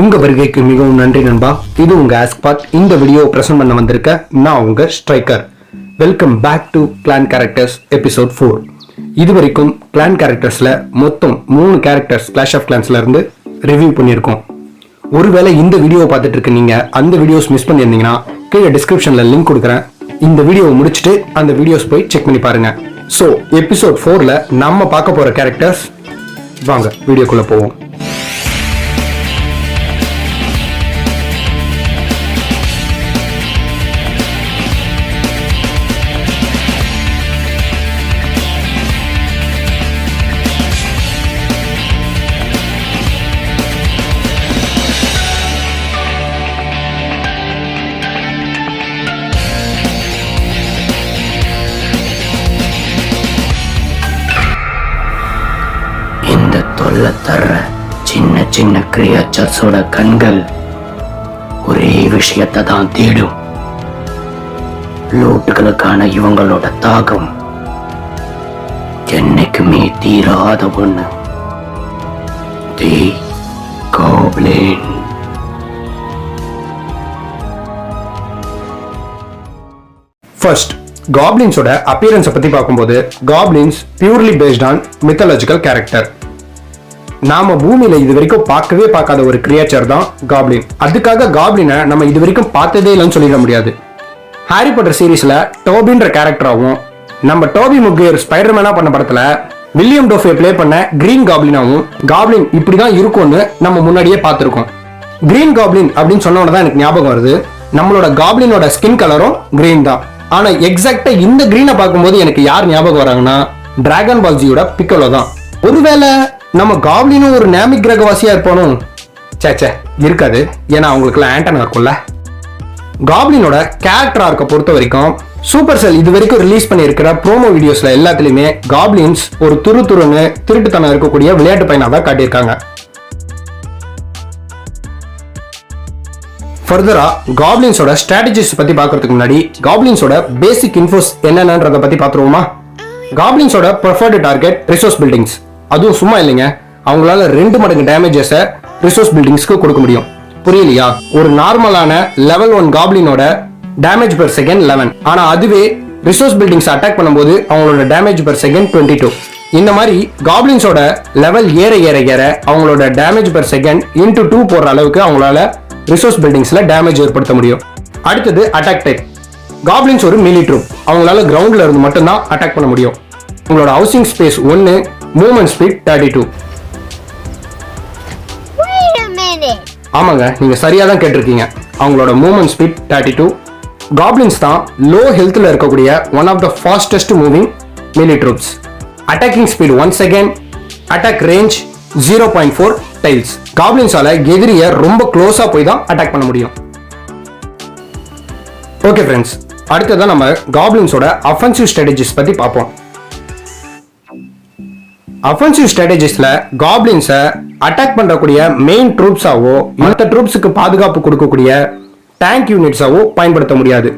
உங்க வருகைக்கு மிகவும் நன்றி நண்பா. இது உங்க ஆஸ்க்பாத். இந்த வீடியோ பிரசன்ட் பண்ண வந்திருக்க நான் உங்க striker. Welcome back to clan characters episode 4. இதுவரைக்கும் கிளான் கேரக்டர்ஸ்ல மொத்தம் 3 கேரக்டர்ஸ் கிளாஷ் ஆஃப் கிளான்ஸ்ல இருந்து ரிவ்யூ பண்ணியிருக்கோம். ஒருவேளை இந்த வீடியோவை பார்த்துட்டு இருக்க நீங்க அந்த வீடியோஸ் மிஸ் பண்ணியிருந்தீங்கன்னா கீழே டிஸ்கிரிப்ஷன்ல லிங்க் கொடுக்குறேன். இந்த வீடியோவை முடிச்சுட்டு அந்த வீடியோஸ் போய் செக் பண்ணி பாருங்க. ஸோ எபிசோட் 4ல நம்ம பார்க்க போற கேரக்டர்ஸ், வாங்க வீடியோக்குள்ள போவோம். தர்ற சின்ன சின்ன கிரியேச்சர்ஸோட கண்கள் ஒரே விஷயத்தை தான் தேடும். லூட்டுகளுக்கான இவங்களோட தாகம் என்னைக்குமே தீராத ஒண்ணு. தி காப்ளின். ஃபர்ஸ்ட், காப்ளின்ஸோட அப்பியரன்ஸை பத்தி பார்க்கும்போது goblins purely based on mythological character. நாம பூமியில இது வரைக்கும் பார்க்கவே பார்க்காத ஒரு கிரியேச்சர் தான் காப்ளின். அதுக்காக காப்ளினை நம்ம இது வரைக்கும் பார்த்ததே இல்லைன்னு சொல்லிட முடியாது. ஹாரி பாட்டர் சீரீஸ்ல டோபின்ற கேரக்டராகவும், நம்ம டோபி முகேர் ஸ்பைடர்மேனா பண்ண படத்துல வில்லியம் டோஃபே பிளே பண்ண கிரீன் காப்ளினாவும் காப்ளின் இப்படிதான் இருக்கும்னு நம்ம முன்னாடியே பார்த்திருக்கோம். கிரீன் காப்ளின் அப்படின்னு சொன்னோட தான் எனக்கு ஞாபகம் வருது, நம்மளோட காப்ளினோட ஸ்கின் கலரும் கிரீன் தான். ஆனா எக்ஸாக்டா இந்த கிரீனை பார்க்கும்போது எனக்கு யார் ஞாபகம் வராங்கன்னா டிராகன் பால் ஜியோட பிக்கலோ தான். ஒருவேளை நம்ம காப்ளினும் ஒரு நேமிக் கிரகவாசியா இருப்பானோ? சேச்சே, இருக்காது. ஏன்னா அவங்களுக்குலாம் ஆண்டனா இருக்கும்ல. காப்ளினோட கேரக்டர் ஆர்க்க பொறுத்த வரைக்கும் சூப்பர் செல் இது வரைக்கும் ரிலீஸ் பண்ணியிருக்கிற ப்ரோமோ வீடியோஸ்ல எல்லாத்துலயுமே காப்ளின்ஸ் ஒரு துருன்னு திருட்டுத்தனம் இருக்கக்கூடிய விளையாட்டு பையனா தான் காட்டியிருக்காங்க. ஃபர்தரா காப்ளின்ஸோட ஸ்ட்ராட்டஜிஸ் பத்தி பார்க்கறதுக்கு முன்னாடி காப்ளின்ஸோட பேசிக் இன்ஃபோஸ் என்னென்னன்றத பத்தி பார்த்துருவோமா? காப்ளின்ஸோட ப்ரிஃபர்டு டார்கெட் ரிசோர்ஸ் பில்டிங்ஸ். அதுவும் சும்மா இல்லைங்க, அவங்களால 2 மடங்கு டேமேஜஸை ரிசோர்ஸ் பில்டிங்ஸ்க்கு கொடுக்க முடியும். புரியலையா? ஒரு நார்மலான லெவல் 1 காப்ளினோட டேமேஜ் பெர் செகண்ட் 11. ஆனா அதுவே ரிசோர்ஸ் பில்டிங்ஸ் அட்டாக் பண்ணும்போது அவங்களோட டேமேஜ் பெர் செகண்ட் 22. இந்த மாதிரி காப்ளின்ஸோட லெவல் ஏற ஏற ஏற அவங்களோட டேமேஜ் பெர் செகண்ட் இன்டு 2 போற அளவுக்கு அவங்களால ரிசோர்ஸ் பில்டிங்ஸ்ல டேமேஜ் ஏற்படுத்த முடியும். அடுத்தது அட்டாக் டைப். காப்ளின்ஸ் ஒரு மிலி ட்ரூப், அவங்களால கிரவுண்ட்ல இருந்து மட்டும்தான் அட்டாக் பண்ண முடியும். உங்களோட ஹவுசிங் ஸ்பேஸ் 1, மூவ்மெண்ட் ஸ்பீட் 32. ஆமாங்க, நீங்க சரியா தான் கேட்டிருக்கீங்க. அவங்களோட மூவ்மெண்ட் ஸ்பீட் 32. காப்ளின்ஸ் தான் லோ ஹெல்த்ல இருக்கக்கூடிய one of the fastest moving melee troops. Attacking speed 1 second, attack range 0.4 tiles. காப்ளின்ஸால எதிரிய ரொம்ப க்ளோஸா போய் தான் அட்டாக் பண்ண முடியும். ஓகே ஃப்ரெண்ட்ஸ், அடுத்ததான் நம்ம காப்ளின்ஸோட அஃபென்சிவ் ஸ்ட்ராட்டஜிஸ் பத்தி பார்ப்போம். அஃபென்சிவ் ஸ்ட்ராட்டஜிஸ்ல காப்ளின்ஸை அட்டாக் பண்றக்கூடிய மெயின் ட்ரூப்ஸாவோ மற்ற ட்ரூப்ஸுக்கு பாதுகாப்பு கொடுக்கக்கூடிய டேங்க் யூனிட்ஸாவோ பயன்படுத்த முடியாது.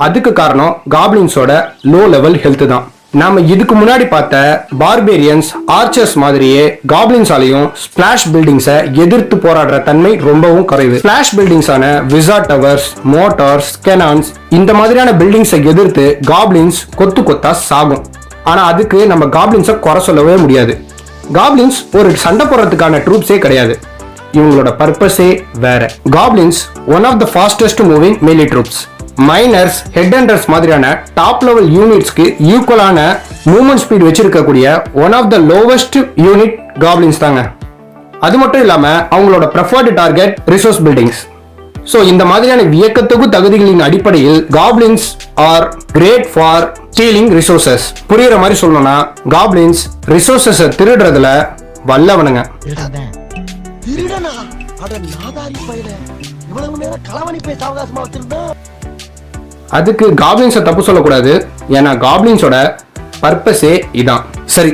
அதுக்கு காரணம் காப்ளின்ஸோட லோ லெவல் ஹெல்த் தான். நாம இதுக்கு முன்னாடி பார்த்த பார்பேரியன்ஸ், ஆர்ச்சர்ஸ் மாதிரியே காப்ளின்ஸாலையும் ஸ்பிளாஷ் பில்டிங்ஸை எதிர்த்து போராடுற தன்மை ரொம்பவும் குறைவு. ஸ்பிளாஷ் பில்டிங்ஸான விசார்ட் டவர்ஸ், மோட்டார்ஸ், கெனான்ஸ் இந்த மாதிரியான பில்டிங்ஸை எதிர்த்து காப்ளின்ஸ் கொத்து கொத்தா சாகும். ஆனா அதுக்கு நம்ம காப்ளின்ஸை குறை சொல்லவே முடியாது. காப்ளின்ஸ் ஒரு சண்டை போடுறதுக்கான ட்ரூப்ஸே கிடையாது, இவங்களோட பர்பஸே வேற. Goblins one of the fastest moving melee troops. Miners, head hunters மாதிரியான டாப் லெவல் யூனிட்ஸ்க்கு ஈக்குவலான மூவ்மெண்ட் ஸ்பீட் வச்சிருக்கக்கூடிய one of the lowest unit goblins தாங்க. அது மட்டும் இல்லாம அவங்களோட preferred target resource buildings. So இந்த மாதிரியான வியக்கத்தகு தகுதிகளின் அடிப்படையில் goblins are great for stealing resources. புரியுற மாதிரி சொல்லணும்னா காப்ளின்ஸ் ரிசோர்சஸ் திருடுறதுல வல்லவனுங்க. அதுக்கு காப்ளின்ஸை தப்பு சொல்லக்கூடாது, ஏன்னா காப்ளின்ஸோட பர்பஸே இதான். சரி,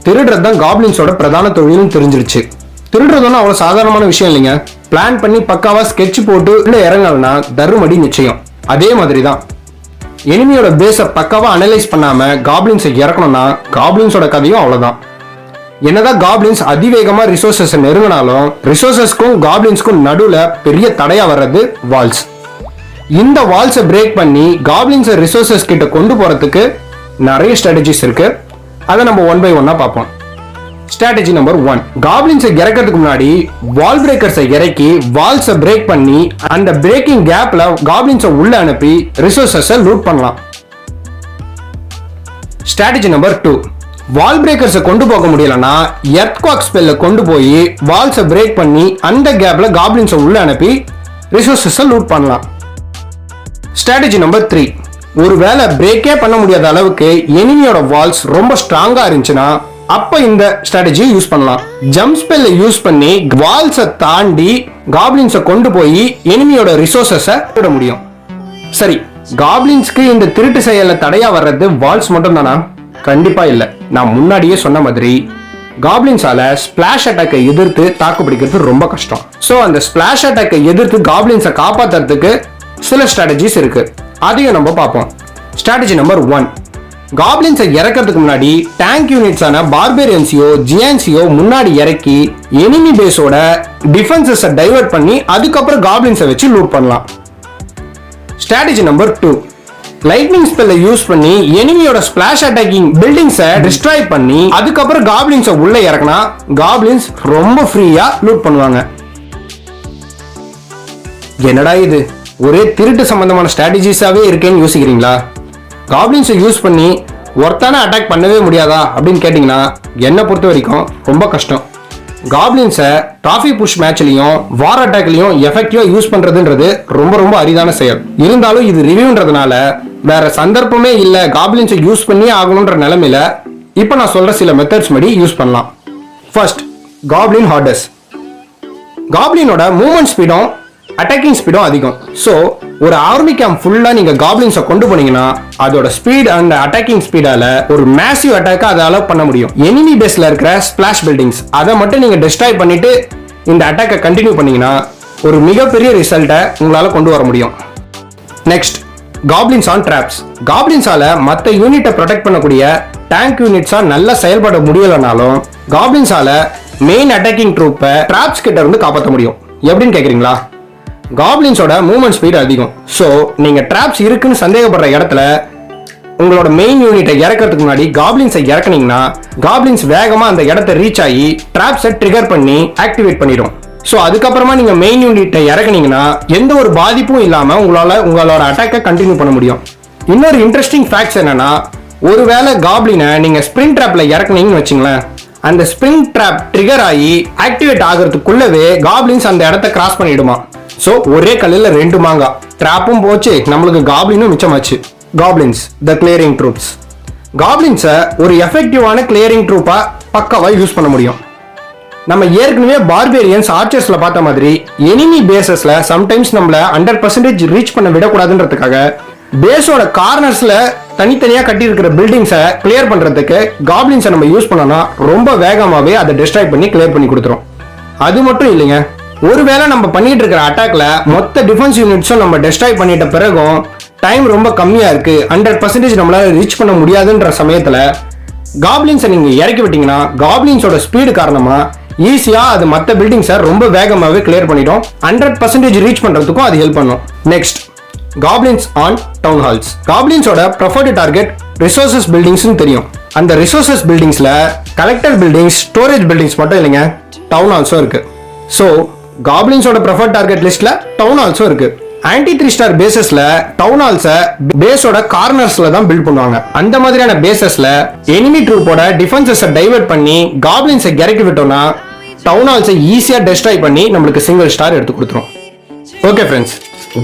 திருடுறது தான் காப்ளின்ஸோட பிரதான தொழில்னு தெரிஞ்சிருச்சு. திருடுறதுன்னா அவ்வளவு சாதாரணமான விஷயம் இல்லைங்க. பிளான் பண்ணி பக்காவா ஸ்கெட்ச் போட்டு உள்ள இறங்கலன்னா தருமடி நிச்சயம். அதே மாதிரி தான் எனிமியோட பேஸை பக்காவா அனலைஸ் பண்ணாம காப்ளின்ஸை இறக்கணும்னா காப்ளின்ஸோட கதையும் அவ்வளவுதான். என்னதான் காப்ளின்ஸ் அதிவேகமா ரிசோர்சஸ் நெருங்கினாலும் ரிசோர்சஸ்க்கும் காப்ளின்ஸ்க்கும் நடுவுல பெரிய தடையா வர்றது வால்ஸ். இந்த வால்ஸை பிரேக் பண்ணி காப்ளின்ஸை ரிசோர்சஸ் கிட்ட கொண்டு போறதுக்கு நிறைய ஸ்ட்ராட்டஜிஸ் இருக்கு. அதை நம்ம ஒன் பை ஒன்னா பார்ப்போம். ஸ்ட்ராட்டஜி நம்பர் 1, காப்ளின்ஸை இறக்கிறதுக்கு முன்னாடி வால் பிரேக்கர்ஸை இறக்கி வால்ஸை பிரேக் பண்ணி அந்த பிரேக்கிங் கேப்ல காப்ளின்ஸை உள்ள அனுப்பி ரிசோர்சஸை லூட் பண்ணலாம். ஸ்ட்ராட்டஜி நம்பர் 2, வால் பிரேக்கர்ஸை கொண்டு போக முடியலன்னா எர்த்குவாக் ஸ்பெல்ல கொண்டு போய் வால்ஸை பிரேக் பண்ணி அந்த கேப்ல காப்ளின்ஸை உள்ள அனுப்பி ரிசோர்சஸை லூட் பண்ணலாம். ஸ்ட்ராட்டஜி நம்பர் 3, ஒருவேளை பிரேக்கே பண்ண முடியாத அளவுக்கு எனிமியோட வால்ஸ் ரொம்ப ஸ்ட்ராங்கா இருந்துச்சுன்னா அப்ப இந்த ஸ்ட்ராட்டஜி யூஸ் பண்ணலாம். ஜம்ப் ஸ்பெல்ல யூஸ் பண்ணி வால்ஸை தாண்டி காப்ளின்ஸை கொண்டு போய் எனிமியோட ரிசோர்சஸை விட முடியும். சரி, காப்ளின்ஸ்க்கு இந்த திருட்டு செயல்ல தடையா வர்றது வால்ஸ் மட்டும் தானா? கண்டிப்பா இல்ல. நான் முன்னாடியே சொன்ன மாதிரி காப்ளின்ஸால ஸ்பிளாஷ் அட்டாக்கை எதிர்த்து தாக்கு பிடிக்கிறது ரொம்ப கஷ்டம். சோ அந்த ஸ்பிளாஷ் அட்டாக்கை எதிர்த்து காப்ளின்ஸை காப்பாத்துறதுக்கு சில ஸ்ட்ராட்டஜிஸ் இருக்கு. அதையும் நம்ம பார்ப்போம். ஸ்ட்ராட்டஜி நம்பர் 1, காப்ளின்ஸை இறக்கிறதுக்கு முன்னாடி டேங்க் யூனிட்ஸான பார்பேரியன்ஸையோ ஜியான்ஸையோ முன்னாடி இறக்கி எனிமி பேஸோட டிஃபென்சஸை டைவர்ட் பண்ணி அதுக்கப்புறம் காப்ளின்ஸை வச்சு லூட் பண்ணலாம். ஸ்ட்ராட்டஜி நம்பர் 2, லைட்னிங் ஸ்பெல்ல யூஸ் பண்ணி எனிமியோட ஸ்பிளாஷ் அட்டாக்கிங் பில்டிங்ஸை டிஸ்ட்ராய் பண்ணி அதுக்கப்புறம் காப்ளின்ஸை உள்ள இறக்கினா காப்ளின்ஸ் ரொம்ப ஃப்ரீயா லூட் பண்ணுவாங்க. என்னடா இது ஒரே திருட்டு சம்பந்தமான ஸ்ட்ராட்டஜிஸாவே இருக்கேன்னு யோசிக்கிறீங்களா? காப்ளின்ஸை யூஸ் பண்ணி ஒருத்தான அட்டாக் பண்ணவே முடியாதா அப்படின்னு கேட்டீங்கன்னா என்னை பொறுத்த வரைக்கும் ரொம்ப கஷ்டம். காப்ளின்ஸை டிராஃபி புஷ் மேட்ச்லயும் வார் அட்டாக்லயும் எஃபெக்டிவா யூஸ் பண்றதுன்றது ரொம்ப ரொம்ப அரிதான செயல். இருந்தாலும் இது ரிவ்யூன்றதுனால வேற சந்தர்ப்பமே இல்ல, காப்ளின்ஸை யூஸ் பண்ணி ஆகணும்ன்ற நிலைமையில இப்ப நான் சொல்ற சில மெத்தட்ஸ் படி யூஸ் பண்ணலாம். First, goblin hordes. காப்ளினோட மூவ்மெண்ட் ஸ்பீடும் அட்டாக்கிங் ஸ்பீடும் அதிகம். ஸோ ஒரு ஆர்மி கேம்ப் ஃபுல்லா நீங்க காப்ளின்ஸை கொண்டு போனீங்கன்னா அதோட ஸ்பீட் அண்ட் அட்டாக்கிங் ஸ்பீடால ஒரு மேசிவ் அட்டாக் அதை அலோவ் பண்ண முடியும். எனிமி பேஸ்ல இருக்கிற ஸ்பிளாஷ் பில்டிங்ஸ் அதை மட்டும் நீங்க டிஸ்ட்ராய் பண்ணிட்டு இந்த அட்டாக்கை கண்டினியூ பண்ணீங்கன்னா ஒரு மிகப்பெரிய ரிசல்ட்டை உங்களால கொண்டு வர முடியும். Next, goblins on traps. காப்ளின்ஸால மற்ற யூனிட்டை ப்ரொடெக்ட் பண்ணக்கூடிய டேங்க் யூனிட்ஸா நல்லா செயல்பட முடியலனாலும் காப்ளின்ஸால மெயின் அட்டாக்கிங் ட்ரூப்பை ட்ராப்ஸ் கிட்ட இருந்து காப்பாற்ற முடியும். எப்படின்னு கேக்குறீங்களா? காப்ளின்ஸோட மூவ்மெண்ட் ஸ்பீட் அதிகம். ஸோ நீங்க ட்ராப்ஸ் இருக்குன்னு சந்தேகப்படுற இடத்துல உங்களோட மெயின் யூனிட்டை இறக்கிறதுக்கு முன்னாடி காப்ளின்ஸை இறக்குனீங்கன்னா காப்ளின்ஸ் வேகமா அந்த இடத்தை ரீச் ஆகி ட்ராப்ஸை ட்ரிகர் பண்ணி ஆக்டிவேட் பண்ணிடும். ஸோ அதுக்கப்புறமா நீங்க மெயின் யூனிட்டை இறக்குனீங்கன்னா எந்த ஒரு பாதிப்பும் இல்லாம உங்களோட அட்டாக்கை கண்டினியூ பண்ண முடியும். இன்னொரு இன்ட்ரெஸ்டிங் ஃபேக்ட்ஸ் என்னன்னா, ஒருவேளை காப்ளினை நீங்க ஸ்ப்ரிங் ட்ராப்ல இறக்குனீங்கன்னு வச்சுங்களேன், அந்த ஸ்ப்ரிங் ட்ராப் ட்ரிகர் ஆகி ஆக்டிவேட் ஆகிறதுக்குள்ளவே காப்ளின்ஸ் அந்த இடத்தை கிராஸ் பண்ணிடுமா. சோ ஒரே கல்லில் 2 மாங்காய், ட்ராப்பும் போச்சு, நம்மளுக்கு காப்ளினும் மிச்சமாச்சு. காப்ளின்ஸ் த கிளியரிங் ட்ரூப்ஸ். காப்ளின்ஸை ஒரு எஃபெக்டிவான கிளியரிங் ட்ரூப்பா பக்காவா யூஸ் பண்ண முடியும். நம்ம ஏற்கனவே பார்பேரியன்ஸ் ஆர்ச்சர்ஸ்ல பார்த்த மாதிரி எனிமி பேசஸ்ல சம்டைம்ஸ் நம்மள 100% ரீச் பண்ண விடக்கூடாதுன்றதுக்காக பேஸோட கார்னர்ஸ்ல தனித்தனியா கட்டி இருக்கிற பில்டிங்ஸை கிளியர் பண்றதுக்கு காப்ளின்ஸை நம்ம யூஸ் பண்ணோம்னா ரொம்ப வேகமாவே அதை டிஸ்ட்ராய் பண்ணி கிளியர் பண்ணி கொடுத்துரும். அது மட்டும் இல்லைங்க, ஒருவேளை நம்ம பண்ணிட்டு இருக்கிற அட்டாக்ல மொத்த டிஃபென்ஸ் யூனிட்ஸும் நம்ம டிஸ்ட்ராய் பண்ணிட்ட பிறகும் டைம் ரொம்ப கம்மியா இருக்கு, 100% நம்மளால ரீச் பண்ண முடியாதுன்ற சமயத்துல காப்ளின்ஸை நீங்க இறக்கி விட்டீங்கன்னா காப்ளின்ஸோட ஸ்பீடு காரணமா ஈஸியா அது மற்ற பில்டிங்ஸை ரொம்ப வேகமாவே கிளியர் பண்ணிடும். 100% ரீச் பண்றதுக்கும் அது ஹெல்ப் பண்ணும். Next, goblins on town halls. காப்ளின்ஸோட ப்ரெஃபர்டு டார்கெட் ரிசோர்சஸ் பில்டிங்ஸ் தெரியும். அந்த ரிசோர்சஸ் பில்டிங்ஸ்ல கலெக்டர் பில்டிங்ஸ், ஸ்டோரேஜ் பில்டிங்ஸ் மட்டும் இல்லைங்க, டவுன் ஹால்ஸும் இருக்கு. ஸோ காப்ளின்ஸோட ப்ரெஃபர்ட் டார்கெட் லிஸ்ட்ல டவுன் ஹால்ஸும் இருக்கு. ஆன்டி 3 ஸ்டார் பேசஸ்ல டவுன் ஹால்ஸை பேஸோட கார்னர்ஸ்ல தான் பில்ட் பண்ணுவாங்க. அந்த மாதிரியான பேசஸ்ல எனிமி ட்ரூப்போட டிஃபென்சஸை டைவர்ட் பண்ணி காப்ளின்ஸை இறக்கி விட்டோம்னா டவுன் ஹால்ஸை ஈஸியா டெஸ்ட்ராய் பண்ணி நம்மளுக்கு சிங்கிள் ஸ்டார் எடுத்து கொடுத்துரும். ஓகே ஃப்ரெண்ட்ஸ்,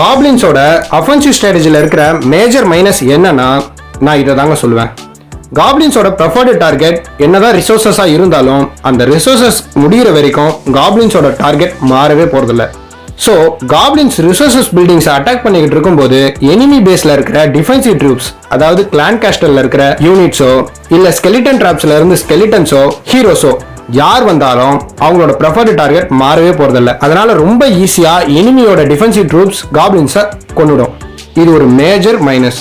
காப்ளின்ஸோட அஃபென்சிவ் ஸ்ட்ராட்டஜில இருக்கிற மேஜர் மைனஸ் என்னன்னா நான் இதை தாங்க சொல்லுவேன். காப்ளின்ஸோட ப்ரெஃபர்டு டார்கெட் என்னதான் ரிசோர்சஸா இருந்தாலும் அந்த ரிசோர்சஸ் முடிகிற வரைக்கும் காப்ளின்ஸோட டார்கெட் மாறவே போறதில்ல. ஸோ காப்ளின்ஸ் ரிசோர்சஸ் பில்டிங்ஸை அட்டாக் பண்ணிக்கிட்டு இருக்கும்போது எனிமி பேஸ்ல இருக்கிற டிஃபென்சிவ் ட்ரூப்ஸ், அதாவது கிளான் கேஸ்டல்ல இருக்கிற யூனிட்ஸோ இல்ல ஸ்கெலிட்டன் டிராப்ஸ்ல இருந்து ஸ்கெலிட்டன்ஸோ ஹீரோஸோ யார் வந்தாலும் அவங்களோட ப்ரெஃபர்டு டார்கெட் மாறவே போறதில்ல. அதனால ரொம்ப ஈஸியா எனிமியோட டிஃபென்சிவ் ட்ரூப்ஸ் காப்ளின்ஸை கொன்னுடும். இது ஒரு மேஜர் மைனஸ்.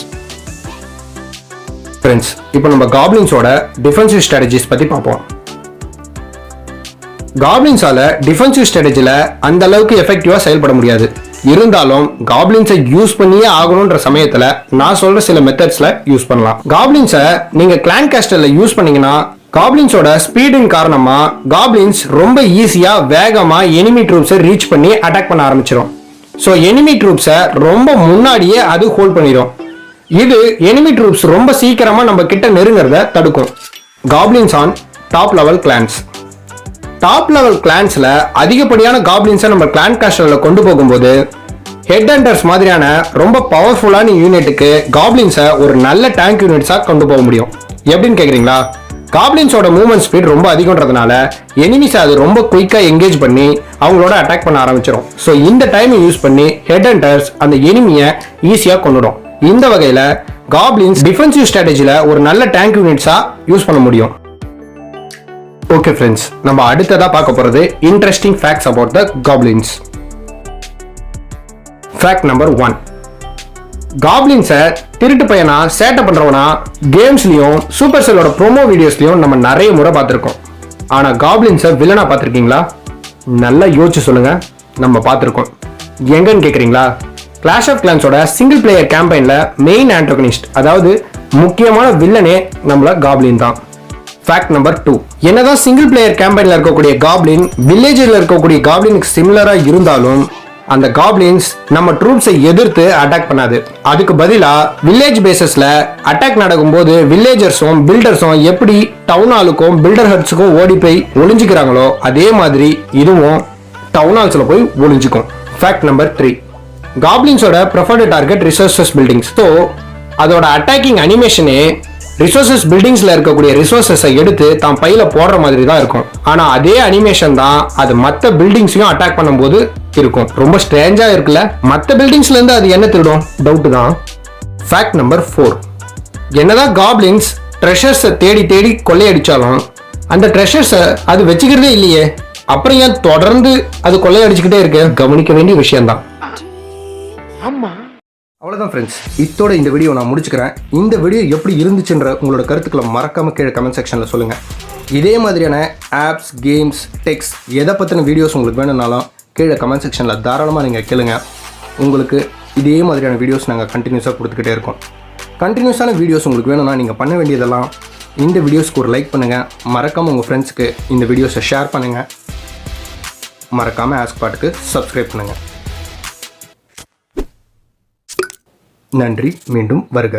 ஃப்ரெண்ட்ஸ், இப்போ நம்ம காப்ளின்ஸோட டிஃபென்சிவ் ஸ்ட்ராட்டஜிஸ் பத்தி பார்ப்போம். காப்ளின்ஸால டிஃபென்சிவ் ஸ்ட்ராட்டஜில அந்த அளவுக்கு எஃபெக்டிவா செயல்பட முடியாது. இருந்தாலும் காப்ளின்ஸை யூஸ் பண்ணியே ஆகணும்ன்ற சமயத்துல நான் சொல்ற சில மெத்தட்ஸ்ல யூஸ் பண்ணலாம். காப்ளின்ஸை நீங்க கிளான் கேஸ்டர்ல யூஸ் பண்ணீங்கன்னா காப்ளின்ஸோட ஸ்பீடின் காரணமா காப்ளின்ஸ் ரொம்ப ஈஸியா வேகமா எனிமி ட்ரூப்ஸை ரீச் பண்ணி அட்டாக் பண்ண ஆரம்பிச்சிடும். ஸோ எனிமி ட்ரூப்ஸை ரொம்ப முன்னாடியே அது ஹோல்ட் பண்ணிடும். இது எனிமி ட்ரூப்ஸ் ரொம்ப சீக்கிரமா நம்ம கிட்ட நெருங்கிறத தடுக்கும். Goblins on top level clans. Top level கிளான்ஸ்ல அதிகப்படியான காப்ளின்ஸை நம்ம கிளான் கேஸ்டர்ல கொண்டு போகும்போது ஹெட் ஹண்டர்ஸ் மாதிரியான ரொம்ப பவர்ஃபுல்லான யூனிட்டுக்கு காப்ளின்ஸை ஒரு நல்ல டேங்க் யூனிட்ஸா கொண்டு போக முடியும். எப்படின்னு கேக்குறீங்களா? காப்ளின்ஸோட மூவ்மெண்ட் ஸ்பீட் ரொம்ப அதிகம்ன்றதுனால எனிமிஸ் அது ரொம்ப குயிக்கா எங்கேஜ் பண்ணி அவங்களோட அட்டாக் பண்ண ஆரம்பிச்சிடும். ஸோ இந்த டைமை யூஸ் பண்ணி ஹெட் ஹண்டர்ஸ் அந்த எனிமியை ஈஸியா கொண்டுடும். இந்த வகையில காப்ளின்ஸ் டிஃபென்சிவ் ஸ்ட்ராட்டஜில ஒரு நல்ல டேங்க் யூனிட்ஸா யூஸ் பண்ண முடியும். ஓகே ஃப்ரெண்ட்ஸ், நம்ம அடுத்ததா பார்க்க போறது interesting facts about the goblins. Fact number 1. காப்ளின்ஸை திருட்டு பையனா சேட்டை பண்றவனா கேம்ஸ்லயும் சூப்பர் செல்லோட ப்ரோமோ வீடியோஸ்லயும் நம்ம நிறைய முறை பார்த்திருக்கோம். ஆனா காப்ளின்ஸை வில்லனா பார்த்திருக்கீங்களா? நல்லா யோசிச்சு சொல்லுங்க. நம்ம பார்த்திருக்கோம். எங்கன்னு கேக்குறீங்களா? கிளாஷ் ஆஃப் கிளான்ஸோட சிங்கிள் பிளேயர் கேம்பெயின்ல மெயின் ஆன்டகனிஸ்ட், அதாவது முக்கியமான வில்லனே நம்மள காப்ளின் தான். Fact number 2. என்னதான் சிங்கிள் பிளேயர் கேம்பெயின்ல இருக்கக்கூடிய காப்ளின் வில்லேஜில் இருக்கக்கூடிய காப்ளினுக்கு சிமிலரா இருந்தாலும் அந்த காப்ளின்ஸ் நம்ம ட்ரூப்ஸை எதிர்த்து அட்டாக் பண்ணாது. அதுக்கு பதிலா வில்லேஜ் பேசஸ்ல அட்டாக் நடக்கும்போது வில்லேஜர்ஸும் பில்டர்ஸும் எப்படி டவுன் ஹாலுக்கும் பில்டர் ஹட்ஸுக்கும் ஓடி போய் ஒளிஞ்சுக்கிறாங்களோ அதே மாதிரி இதுவும் டவுன் ஹால்ஸ்ல போய் ஒளிஞ்சுக்கும். Fact number 3. காப்ளின்ஸோட preferred target resources buildings. So அதோட அட்டாக்கிங் அனிமேஷனே ரிசோர்சஸ் பில்டிங்ஸ்ல இருக்கக்கூடிய ரிசோர்சஸை எடுத்து தான் பையில போடுற மாதிரி தான் இருக்கும். ஆனா அதே அனிமேஷன் தான் அது மற்ற பில்டிங்ஸையும் அட்டாக் பண்ணும்போது இருக்கும். ரொம்ப ஸ்ட்ரேஞ்சா இருக்குல்ல? மற்ற பில்டிங்ஸ்ல இருந்து அது என்ன திருடும்? டவுட் தான். Fact number 4. என்னதான் காப்ளின்ஸ் ட்ரெஷர்ஸை தேடி தேடி கொள்ளையடிச்சாலும் அந்த ட்ரெஷர்ஸை அது வச்சுக்கிறதே இல்லையே, அப்புறம் ஏன் தொடர்ந்து அது கொள்ளையடிச்சுக்கிட்டே இருக்கு? கவனிக்க வேண்டிய விஷயம்தான். அவ்வளோதான் ஃப்ரெண்ட்ஸ், இத்தோட இந்த வீடியோ நான் முடிச்சுக்கிறேன். இந்த வீடியோ எப்படி இருந்துச்சுன்ற உங்களோட கருத்துக்களை மறக்காம கீழே கமெண்ட் செக்ஷனில் சொல்லுங்கள். இதே மாதிரியான ஆப்ஸ், கேம்ஸ், டெக்ஸ்ட் எதை பற்றின வீடியோஸ் உங்களுக்கு வேணும்னாலும் கீழே கமெண்ட் செக்ஷனில் தாராளமாக நீங்கள் கேளுங்க. உங்களுக்கு இதே மாதிரியான வீடியோஸ் நாங்கள் கண்டினியூஸாக கொடுத்துக்கிட்டே இருக்கோம். கண்டினியூஸான வீடியோஸ் உங்களுக்கு வேணும்னா நீங்கள் பண்ண வேண்டியதெல்லாம் இந்த வீடியோஸ்க்கு ஒரு லைக் பண்ணுங்கள், மறக்காமல் உங்கள் ஃப்ரெண்ட்ஸுக்கு இந்த வீடியோஸை ஷேர் பண்ணுங்கள், மறக்காமல் ஆஸ்க் பாட்டுக்கு சப்ஸ்கிரைப் பண்ணுங்கள். நன்றி. மீண்டும் வருக.